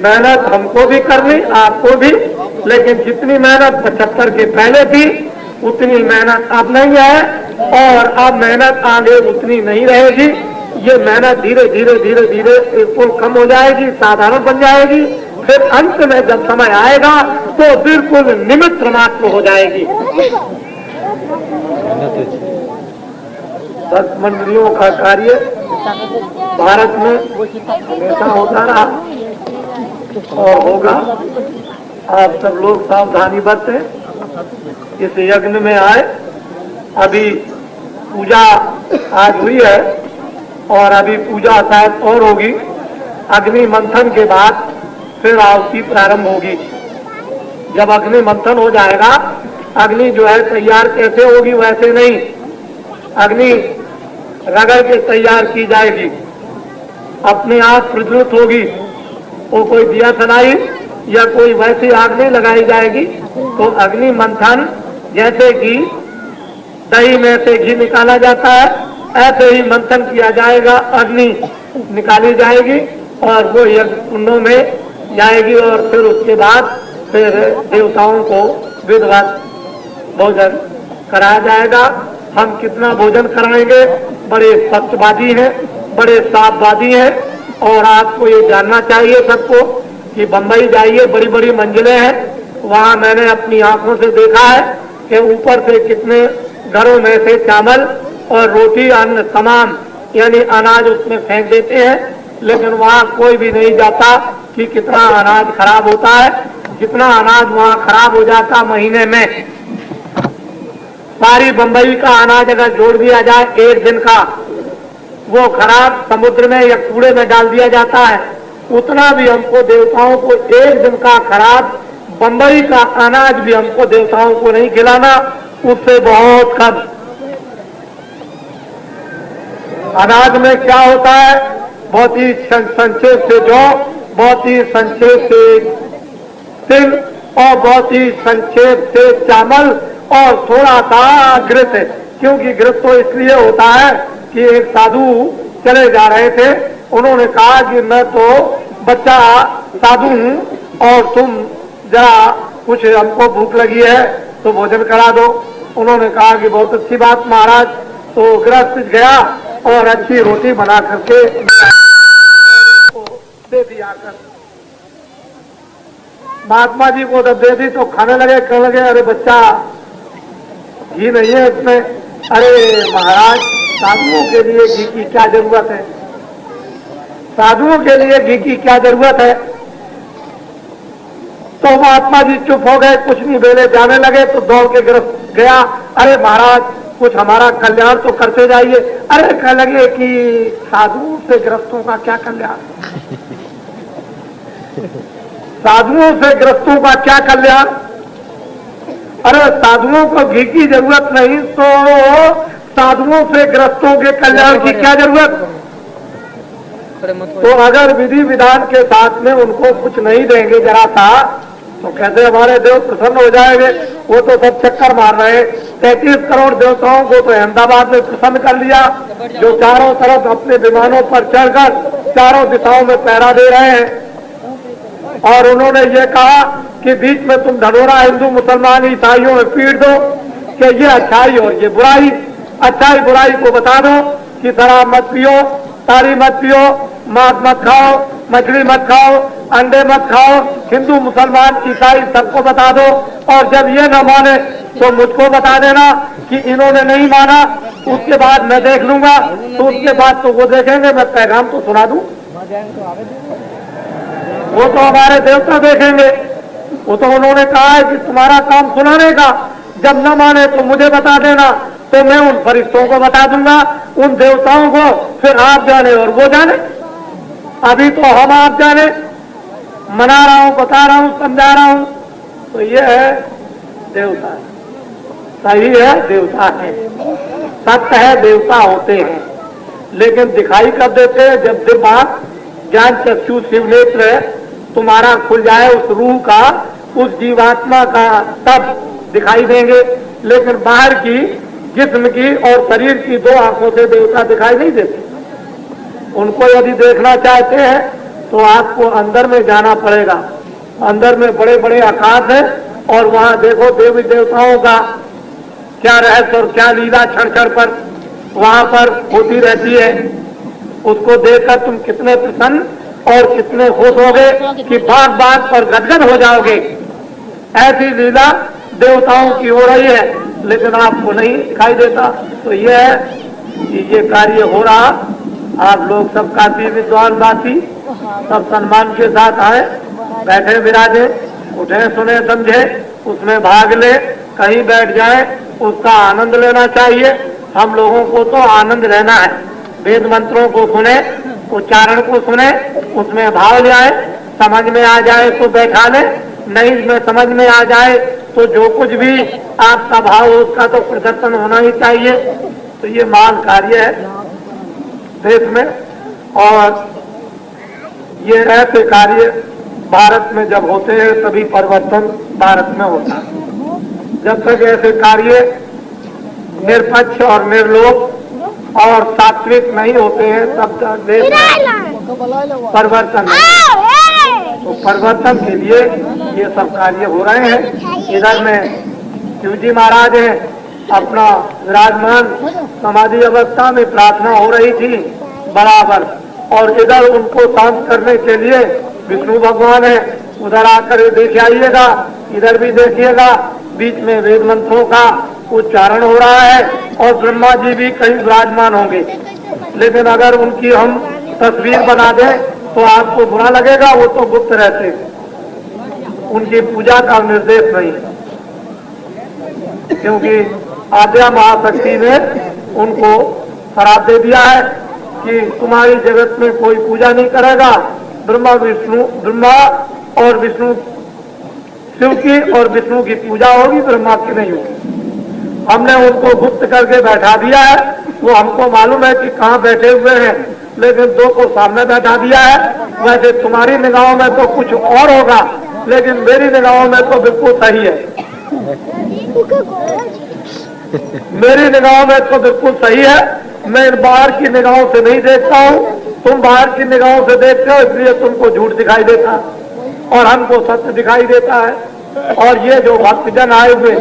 मेहनत हमको भी करनी, आपको भी, लेकिन जितनी मेहनत 75 के पहले थी उतनी मेहनत अब नहीं है, और अब मेहनत आगे उतनी नहीं रहेगी। ये मेहनत धीरे धीरे धीरे धीरे बिल्कुल कम हो जाएगी, साधारण बन जाएगी। फिर अंत में जब समय आएगा तो बिल्कुल निमित्त मात्र हो जाएगी। 10 मंडलियों का कार्य भारत में हमेशा होता रहा और होगा। आप सब लोग सावधानी बरतें, इस यज्ञ में आए। अभी पूजा आज हुई है और अभी पूजा शायद और होगी। अग्नि मंथन के बाद फिर आहुति प्रारंभ होगी। जब अग्नि मंथन हो जाएगा, अग्नि जो है तैयार कैसे होगी वैसे नहीं, अग्नि रगड़ के तैयार की जाएगी, अपने आप प्रज्वलित होगी। वो कोई दिया सलाई या कोई वैसी आग नहीं लगाई जाएगी। तो अग्नि मंथन जैसे कि दही में से घी निकाला जाता है, ऐसे ही मंथन किया जाएगा, अग्नि निकाली जाएगी और वो यज्ञ कुंडों में जाएगी। और फिर उसके बाद फिर देवताओं को विधिवत भोजन कराया जाएगा। हम कितना भोजन कराएंगे, बड़े सत्यवादी हैं, बड़े साफवादी हैं। और आपको ये जानना चाहिए सबको कि बंबई जाइए, बड़ी बड़ी मंजिलें हैं, वहाँ मैंने अपनी आंखों से देखा है कि ऊपर से कितने घरों में से चावल और रोटी अन्न तमाम यानी अनाज उसमें फेंक देते हैं, लेकिन वहाँ कोई भी नहीं जाता कि कितना अनाज खराब होता है। जितना अनाज वहाँ खराब हो जाता महीने में, सारी बंबई का अनाज अगर जोड़ दिया जाए एक दिन का, वो खराब समुद्र में या कूड़े में डाल दिया जाता है। उतना भी हमको देवताओं को एक दिन का खराब बंबई का अनाज भी हमको देवताओं को नहीं खिलाना, उससे बहुत कम। अनाज में क्या होता है, बहुत ही संक्षेप से जौ, बहुत ही संक्षेप से तिल और बहुत ही संक्षेप से चावल और थोड़ा सा घृत। क्योंकि घृत तो इसलिए होता है कि एक साधु चले जा रहे थे, उन्होंने कहा कि मैं तो बच्चा साधु हूं और तुम जरा कुछ हमको भूख लगी है तो भोजन करा दो। उन्होंने कहा कि बहुत अच्छी बात महाराज। तो गृहस्थ गया और अच्छी रोटी बना करके दे दिया कर। महात्मा जी को जब दे दी तो खाने लगे, कहने लगे अरे बच्चा घी नहीं है इसमें। अरे महाराज, साधुओं के लिए घी की क्या जरूरत है, साधुओं के लिए घी की क्या जरूरत है। तो महात्मा जी चुप हो गए, कुछ नहीं बोले, जाने लगे। तो दौड़ के गया, अरे महाराज कुछ हमारा कल्याण तो करते जाइए। अरे कह लगे कि साधुओं से ग्रस्तों का क्या कल्याण, साधुओं से ग्रस्तों का क्या कल्याण। अरे साधुओं को घी की जरूरत नहीं तो साधुओं से ग्रस्तों के कल्याण की क्या जरूरत। तो अगर विधि विधान के साथ में उनको कुछ नहीं देंगे जरा सा, तो कैसे हमारे देव प्रसन्न हो जाएंगे। वो तो सब चक्कर मार रहे हैं। 33 करोड़ देवताओं को तो अहमदाबाद में प्रसन्न कर लिया, जो चारों तरफ अपने विमानों पर चढ़कर चारों दिशाओं में पहरा दे रहे हैं। और उन्होंने ये कहा कि बीच में तुम ढढोरा हिंदू मुसलमान ईसाइयों में पीट दो कि ये अच्छाई और ये बुराई, अच्छाई बुराई को बता दो कि शराब मत पियो, तारी मत पियो, मांस मत खाओ, मछली मत खाओ, अंडे मत खाओ, हिंदू मुसलमान ईसाई सबको बता दो। और जब ये न माने तो मुझको बता देना कि इन्होंने नहीं माना, उसके बाद मैं देख लूंगा। तो उसके बाद तो वो देखेंगे, मैं पैगाम तो सुना दूं, वो तो हमारे देवता देखेंगे। वो तो उन्होंने कहा है कि तुम्हारा काम सुनाने का, जब न माने तो मुझे बता देना, तो मैं उन फरिश्तों को बता दूंगा, उन देवताओं को, फिर आप जाने और वो जाने। अभी तो हम आप जाने, मना रहा हूं, बता रहा हूं, समझा रहा हूं। तो ये है देवता, सही है देवता है, सत्य है देवता होते हैं, लेकिन दिखाई कब देते हैं, जब दिमाग ज्ञान चक्षु शिव नेत्र तुम्हारा खुल जाए उस रूह का, उस जीवात्मा का, तब दिखाई देंगे। लेकिन बाहर की जिस्म की और शरीर की 2 आंखों से देवता दिखाई नहीं देते। उनको यदि देखना चाहते हैं तो आपको अंदर में जाना पड़ेगा। अंदर में बड़े बड़े आकाश है और वहां देखो देवी देवताओं का क्या रहस्य और क्या लीला क्षण क्षण पर वहां पर होती रहती है। उसको देखकर तुम कितने प्रसन्न और कितने खुश होगे कि बात बात पर गदगद हो जाओगे। ऐसी लीला देवताओं की हो रही है, लेकिन आपको नहीं दिखाई देता। तो यह है कि ये कार्य हो रहा। आप लोग सब काफी विद्वान बाती सब सम्मान के साथ आए, बैठे विराजे, उठे सुने समझे, उसमें भाग ले, कहीं बैठ जाए, उसका आनंद लेना चाहिए। हम लोगों को तो आनंद लेना है। वेद मंत्रों को सुने, उच्चारण को सुने, उसमें भाव ले आए, समझ में आ जाए तो बैठा ले, नहीं में समझ में आ जाए तो जो कुछ भी आपका भाव हो उसका तो प्रदर्शन होना ही चाहिए। तो ये महान कार्य है देश में। और ये ऐसे कार्य भारत में जब होते हैं तभी परिवर्तन भारत में होता है। जब तक ऐसे कार्य निरपक्ष और निर्लोभ और सात्विक नहीं होते हैं तब तक देश में परिवर्तन नहीं। तो परिवर्तन के लिए ये सब कार्य हो रहे हैं। इधर में शिव जी महाराज हैं, अपना विराजमान समाधि अवस्था में प्रार्थना हो रही थी बराबर, और इधर उनको शांत करने के लिए विष्णु भगवान है। उधर आकर देख आइएगा, इधर भी देखिएगा, बीच में वेद मंत्रों का उच्चारण हो रहा है और ब्रह्मा जी भी कहीं विराजमान होंगे। लेकिन अगर उनकी हम तस्वीर बना दें तो आपको बुरा लगेगा, वो तो गुप्त रहते, उनकी पूजा का निर्देश नहीं, क्योंकि आद्या महाशक्ति ने उनको श्राप दे दिया है कि तुम्हारी जगत में कोई पूजा नहीं करेगा। ब्रह्मा और विष्णु शिव की और विष्णु की पूजा होगी, ब्रह्मा की नहीं होगी। हमने उनको गुप्त करके बैठा दिया है। वो हमको मालूम है कि कहाँ बैठे हुए हैं, लेकिन दो को सामने बैठा दिया है। वैसे तुम्हारी निगाहों में तो कुछ और होगा, लेकिन मेरी निगाहों में तो बिल्कुल सही है। मेरी निगाहों में तो बिल्कुल सही है। मैं बाहर की निगाहों से नहीं देखता हूँ, तुम बाहर की निगाहों से देखते हो, इसलिए तुमको झूठ दिखाई देता है और हमको सत्य दिखाई देता है। और ये जो भक्तजन आए हुए,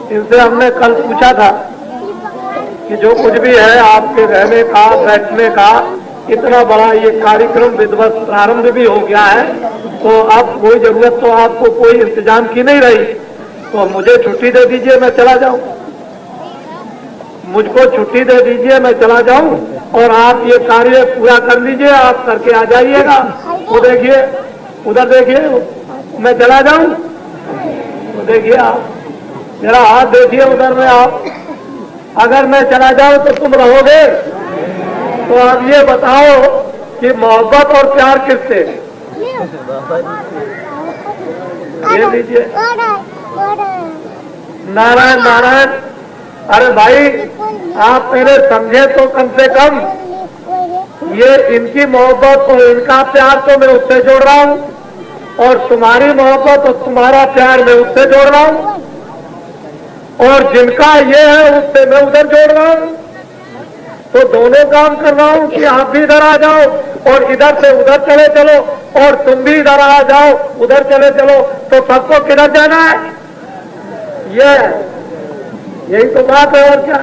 इनसे हमने कल पूछा था कि जो कुछ भी है आपके रहने का बैठने का, इतना बड़ा ये कार्यक्रम विधिवत प्रारंभ भी हो गया है, तो अब कोई जरूरत तो आपको कोई इंतजाम की नहीं रही। तो मुझे छुट्टी दे दीजिए, मैं चला जाऊं। मुझको छुट्टी दे दीजिए, मैं चला जाऊं और आप ये कार्य पूरा कर लीजिए। आप करके आ जाइएगा। वो देखिए, उधर देखिए, मैं चला जाऊं। वो देखिए, आप जरा हाथ देखिए उधर में। आप अगर मैं चला जाऊं तो तुम रहोगे? तो आप ये बताओ कि मोहब्बत और प्यार किससे? ये लीजिए, नारायण नारायण। अरे भाई, आप मेरे समझे तो कम से कम ये इनकी मोहब्बत और इनका प्यार तो मैं उससे जोड़ रहा हूँ, और तुम्हारी मोहब्बत और तुम्हारा प्यार मैं उससे जोड़ रहा हूँ, और जिनका ये है उससे मैं उधर जोड़ रहा हूँ। तो दोनों काम कर रहा हूँ कि आप भी इधर आ जाओ और इधर से उधर चले चलो, और तुम भी इधर आ जाओ उधर चले चलो। तो सबको किधर जाना है? यही तो बात है। और क्या?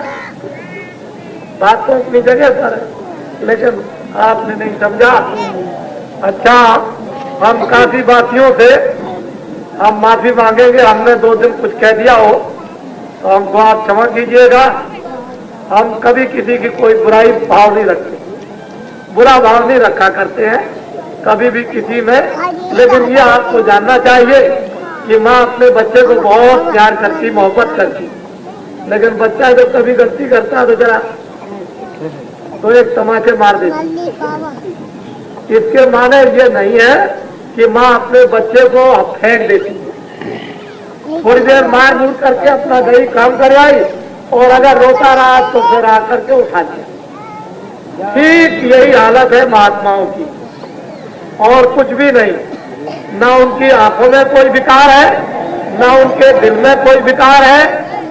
बात तो अपनी जगह पर है, लेकिन आपने नहीं समझा। अच्छा, हम काफी बातियों से हम माफी मांगेंगे। हमने 2 दिन कुछ कह दिया हो तो हमको आप क्षमा कीजिएगा। हम कभी किसी की कोई बुराई भाव नहीं रखते, बुरा भाव नहीं रखा करते हैं कभी भी किसी में। लेकिन ये आपको जानना चाहिए कि माँ अपने बच्चे को बहुत प्यार करती, मोहब्बत करती, लेकिन बच्चा जब कभी गलती करता है तो जरा तो एक तमाचे मार देती। इसके माने ये नहीं है कि माँ अपने बच्चे को फेंक देती, थोड़ी देर मार मूर करके अपना गई काम कर आई, और अगर रोता रहा तो फिर आकर के उठा दिया। ठीक यही हालत है महात्माओं की, और कुछ भी नहीं। ना उनकी आंखों में कोई विकार है, ना उनके दिल में कोई विकार है,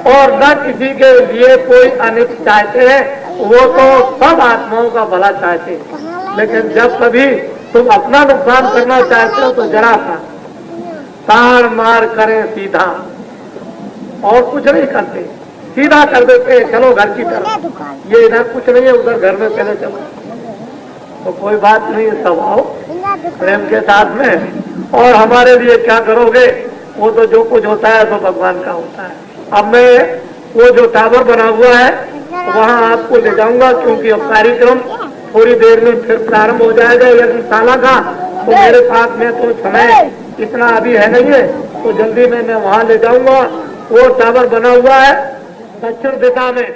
और न किसी के लिए कोई अनिष्ट चाहते हैं। वो तो सब आत्माओं का भला चाहते हैं। लेकिन जब कभी तुम अपना नुकसान करना चाहते हो तो जरा सा ताड़ मार करें सीधा, और कुछ नहीं करते, सीधा कर देते चलो घर की तरफ, ये इधर कुछ नहीं है उधर घर में चले चलो, तो कोई बात नहीं, सब आओ प्रेम के साथ में। और हमारे लिए क्या करोगे, वो तो जो कुछ होता है तो भगवान का होता है। अब मैं वो जो टावर बना हुआ है वहाँ आपको ले जाऊंगा, क्योंकि अब कार्यक्रम थोड़ी देर में फिर प्रारंभ हो जाएगा यज्ञशाला का, तो मेरे पास में तो समय इतना अभी है नहीं है, तो जल्दी में मैं वहाँ ले जाऊंगा। वो टावर बना हुआ है दक्षिण दिशा में,